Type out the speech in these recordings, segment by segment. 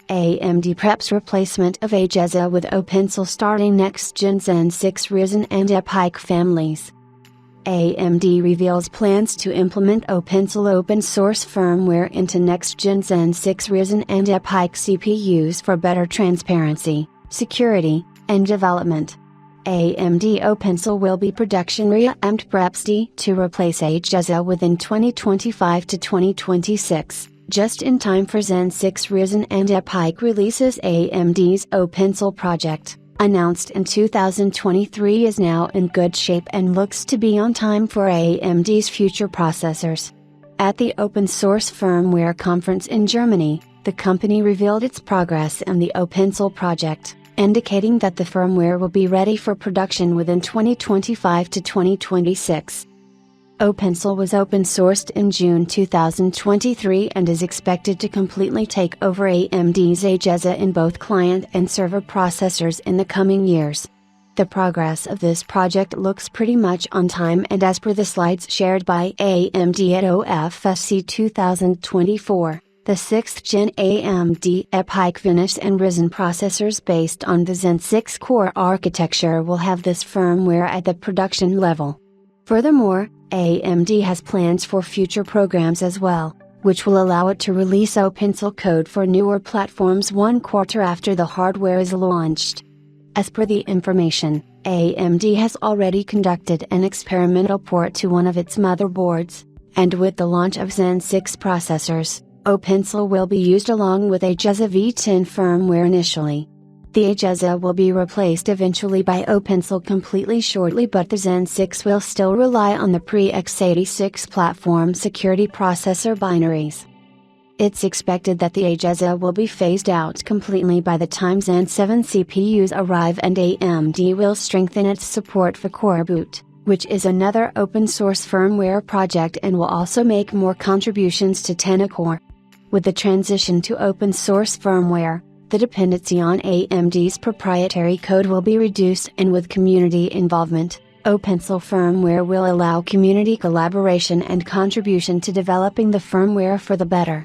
AMD preps replacement of AGESA with openSIL starting next-gen Zen 6 Ryzen and EPYC families. AMD reveals plans to implement openSIL open-source firmware into next-gen Zen 6 Ryzen and EPYC CPUs for better transparency, security, and development. AMD openSIL will be production ready and prepped to replace AGESA within 2025 to 2026, just in time for Zen 6 Ryzen and EPYC releases. AMD's openSIL project, announced in 2023, is now in good shape and looks to be on time for AMD's future processors. At the Open Source Firmware Conference in Germany, the company revealed its progress in the openSIL project, indicating that the firmware will be ready for production within 2025 to 2026. openSIL was open-sourced in June 2023 and is expected to completely take over AMD's AGESA in both client and server processors in the coming years. The progress of this project looks pretty much on time, and as per the slides shared by AMD at OFSC 2024, the 6th Gen AMD EPYC Venice and Ryzen processors based on the Zen 6 core architecture will have this firmware at the production level. Furthermore, AMD has plans for future programs as well, which will allow it to release openSIL code for newer platforms 1 quarter after the hardware is launched. As per the information, AMD has already conducted an experimental port to one of its motherboards, and with the launch of Zen 6 processors, openSIL will be used along with AGESA v10 firmware initially. The AGESA will be replaced eventually by openSIL completely shortly, but the Zen 6 will still rely on the pre-x86 platform security processor binaries. It's expected that the AGESA will be phased out completely by the time Zen 7 CPUs arrive, and AMD will strengthen its support for Core Boot, which is another open-source firmware project, and will also make more contributions to Tenacore. With the transition to open-source firmware, the dependency on AMD's proprietary code will be reduced, and with community involvement, openSIL firmware will allow community collaboration and contribution to developing the firmware for the better.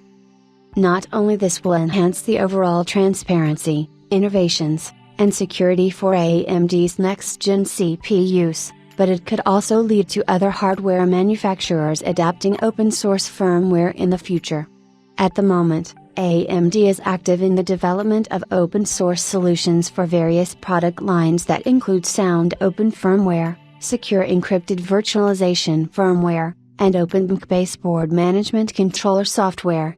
Not only this will enhance the overall transparency, innovations, and security for AMD's next-gen CPUs, but it could also lead to other hardware manufacturers adapting open-source firmware in the future. At the moment, AMD is active in the development of open-source solutions for various product lines that include sound open firmware, secure encrypted virtualization firmware, and OpenBook baseboard management controller software.